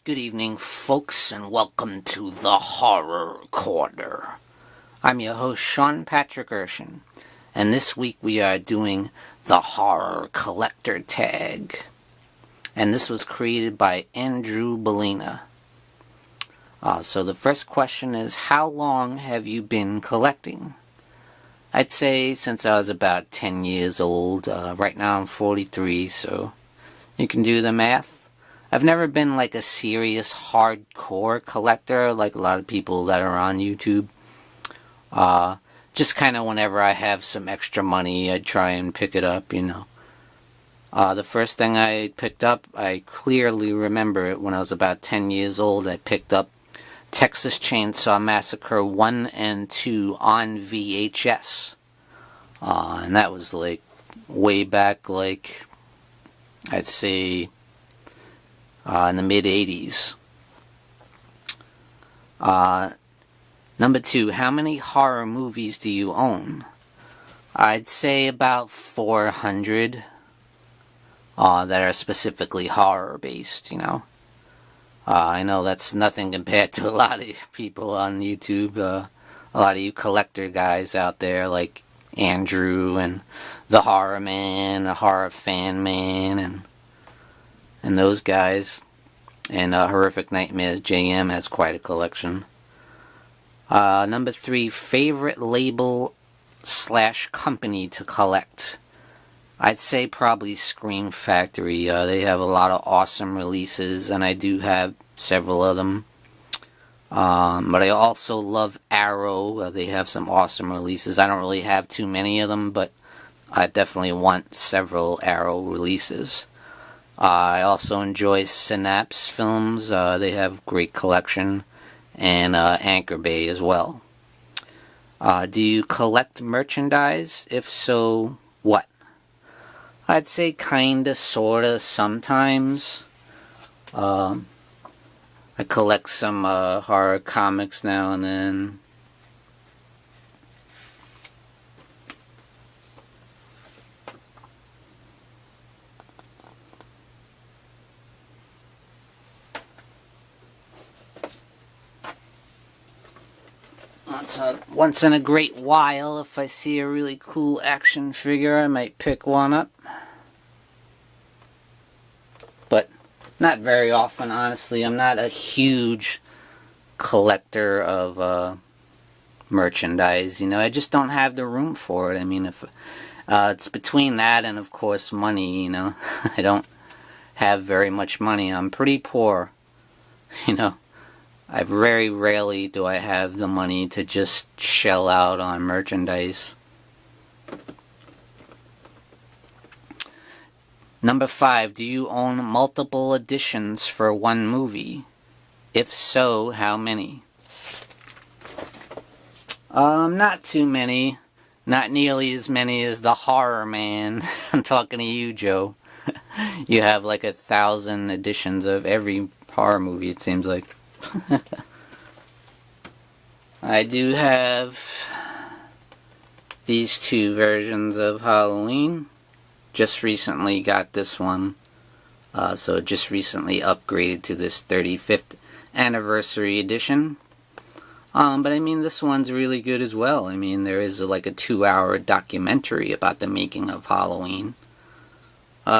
Good evening, folks, and welcome to the Horror Corner. I'm your host, Sean Patrick Erschen, and this week we are doing the Horror Collector Tag. And this was created by ANDREWBALLINA. So the first question is, how long have you been collecting? I'd say since I was about 10 years old. Right now I'm 43, so you can do the math. I've never been like a serious hardcore collector like a lot of people that are on YouTube. Just kind of whenever I have some extra money, I try and pick it up, you know. The first thing I picked up, I clearly remember it when I was about 10 years old. I picked up Texas Chainsaw Massacre 1 and 2 on VHS. And that was like way back, like I'd say in the mid-80s. Number 2, how many horror movies do you own? I'd say about 400 that are specifically horror-based, you know. I know that's nothing compared to a lot of people on YouTube. A lot of you collector guys out there like Andrew and the Horror Man, the Horror Fan Man, and those guys. And Horrific Nightmares JM has quite a collection. Number 3, favorite label / company to collect. I'd say probably Scream Factory. They have a lot of awesome releases, and I do have several of them. But I also love Arrow. They have some awesome releases. I don't really have too many of them, but I definitely want several Arrow releases. I also enjoy Synapse Films. They have great collection. And Anchor Bay as well. Do you collect merchandise? If so, what? I'd say kinda, sorta, sometimes. I collect some horror comics now and then. Once in a great while, if I see a really cool action figure, I might pick one up. But not very often, honestly. I'm not a huge collector of merchandise. You know, I just don't have the room for it. I mean, if it's between that and, of course, money, you know. I don't have very much money. I'm pretty poor, you know. Very rarely do I have the money to just shell out on merchandise. Number 5, do you own multiple editions for one movie? If so, how many? Not too many. Not nearly as many as the Horror Man. I'm talking to you, Joe. You have like 1,000 editions of every horror movie, it seems like. I do have these 2 versions of Halloween. Just recently got this one. So just recently upgraded to this 35th anniversary edition. But I mean, this one's really good as well. I mean, there is like a 2-hour documentary about the making of Halloween.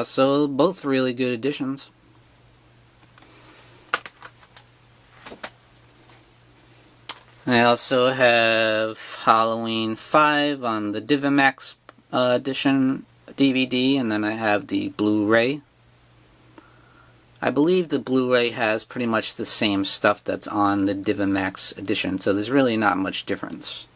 So both really good editions. I also have Halloween 5 on the DiviMax edition DVD, and then I have the Blu-ray. I believe the Blu-ray has pretty much the same stuff that's on the DiviMax edition, so there's really not much difference.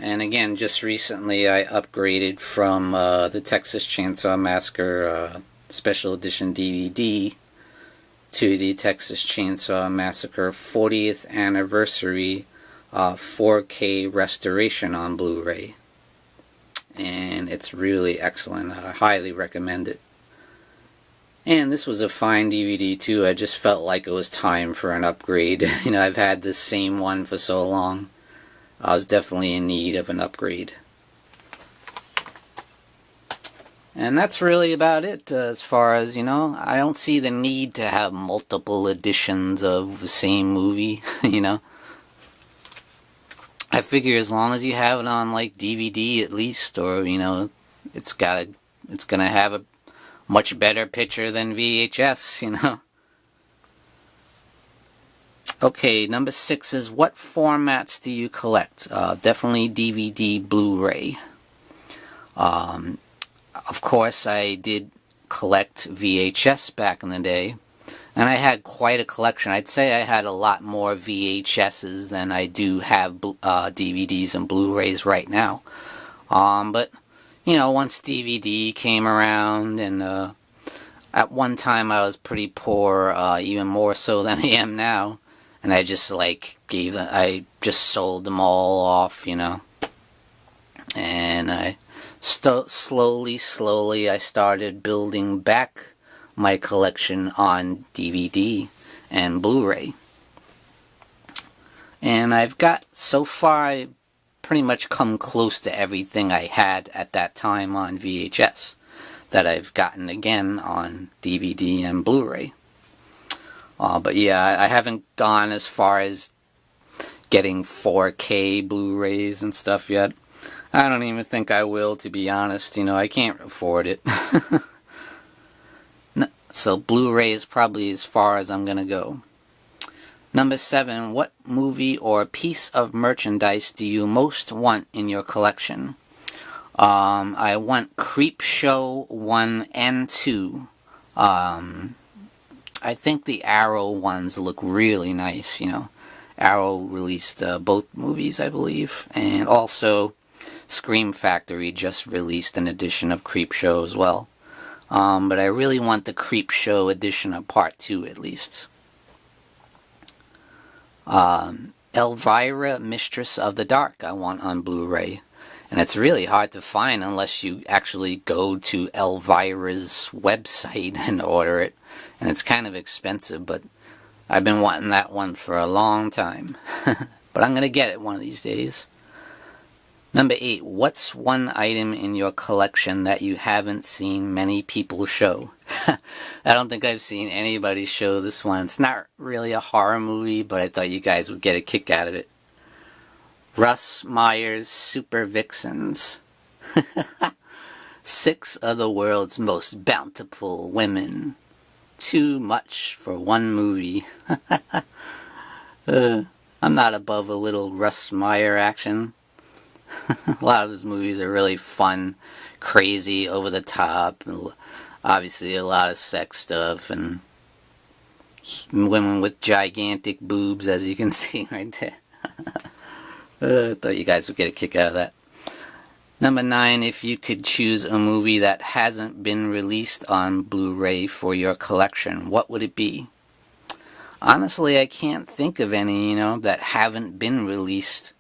And again, just recently I upgraded from the Texas Chainsaw Massacre Special Edition DVD to the Texas Chainsaw Massacre 40th Anniversary 4K Restoration on Blu-ray. And it's really excellent. I highly recommend it. And this was a fine DVD too. I just felt like it was time for an upgrade. You know, I've had this same one for so long. I was definitely in need of an upgrade. And that's really about it as far as, I don't see the need to have multiple editions of the same movie, I figure as long as you have it on, like, DVD at least, or, it's gonna have a much better picture than VHS, Okay, number 6 is, what formats do you collect? Definitely DVD, Blu-ray. Of course, I did collect VHS back in the day, and I had quite a collection. I'd say I had a lot more VHSs than I do have DVDs and Blu-rays right now. But, once DVD came around, and at one time I was pretty poor, even more so than I am now, and I just, I just sold them all off, and I slowly I started building back my collection on DVD and Blu-ray. And so far, I pretty much come close to everything I had at that time on VHS that I've gotten again on DVD and Blu-ray. But yeah, I haven't gone as far as getting 4K Blu-rays and stuff yet. I don't even think I will, to be honest. I can't afford it. So Blu-ray is probably as far as I'm going to go. Number 7, what movie or piece of merchandise do you most want in your collection? I want Creepshow 1 and 2. I think the Arrow ones look really nice, Arrow released both movies, I believe. And also, Scream Factory just released an edition of Creepshow as well. But I really want the Creepshow edition of Part 2 at least. Elvira, Mistress of the Dark I want on Blu-ray. And it's really hard to find unless you actually go to Elvira's website and order it. And it's kind of expensive, but I've been wanting that one for a long time. But I'm going to get it one of these days. Number 8, what's one item in your collection that you haven't seen many people show? I don't think I've seen anybody show this one. It's not really a horror movie, but I thought you guys would get a kick out of it. Russ Meyer's Super Vixens. 6 of the world's most bountiful women. Too much for one movie. I'm not above a little Russ Meyer action. A lot of his movies are really fun, crazy, over the top, and obviously a lot of sex stuff, and women with gigantic boobs, as you can see right there. I thought you guys would get a kick out of that. Number 9, if you could choose a movie that hasn't been released on Blu-ray for your collection, what would it be? Honestly, I can't think of any, that haven't been released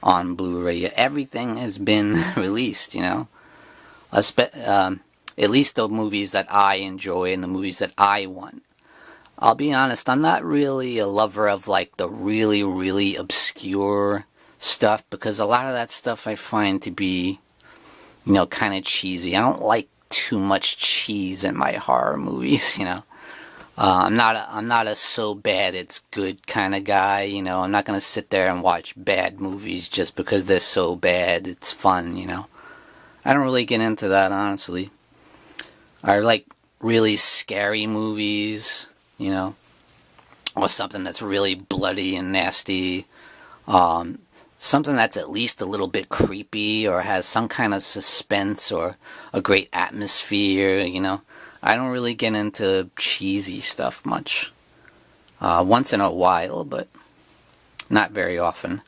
on Blu-ray. Everything has been released, at least the movies that I enjoy and the movies that I want. I'll be honest, I'm not really a lover of the really, really obscure stuff, because a lot of that stuff I find to be, kind of cheesy. I don't like too much cheese in my horror movies, I'm not a so bad it's good kind of guy, I'm not going to sit there and watch bad movies just because they're so bad it's fun, I don't really get into that, honestly. I like really scary movies, or something that's really bloody and nasty, something that's at least a little bit creepy or has some kind of suspense or a great atmosphere, I don't really get into cheesy stuff much. Once in a while, but not very often.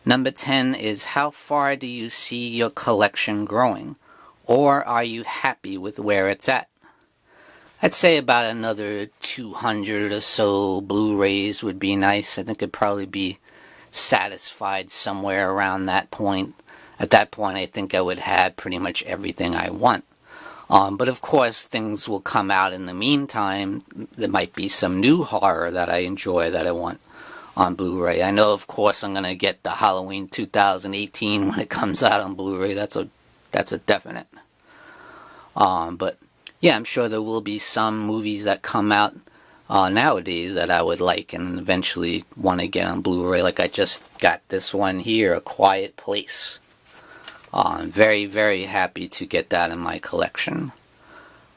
Number 10 is, how far do you see your collection growing? Or are you happy with where it's at? I'd say about another 200 or so Blu-rays would be nice. I think I'd probably be satisfied somewhere around that point. At that point, I think I would have pretty much everything I want. But of course, things will come out in the meantime. There might be some new horror that I enjoy that I want on Blu-ray. I know, of course, I'm going to get the Halloween 2018 when it comes out on Blu-ray. That's a definite. But yeah, I'm sure there will be some movies that come out nowadays that I would like and eventually want to get on Blu-ray. Like I just got this one here, A Quiet Place. I'm very, very happy to get that in my collection.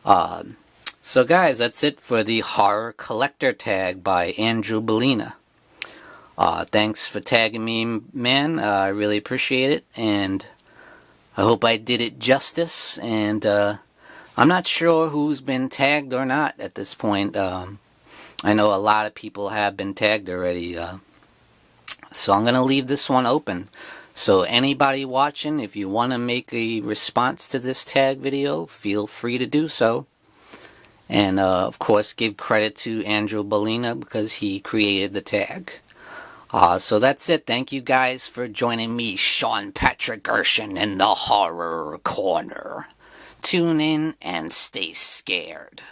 So guys, that's it for the Horror Collector Tag by ANDREWBALLINA. Thanks for tagging me, man. I really appreciate it, and I hope I did it justice. And I'm not sure who's been tagged or not at this point. I know a lot of people have been tagged already, so I'm going to leave this one open. So anybody watching, if you want to make a response to this tag video, feel free to do so. And of course, give credit to ANDREWBALLINA because he created the tag. So that's it. Thank you guys for joining me, Sean Patrick Erschen, in the Horror Corner. Tune in and stay scared.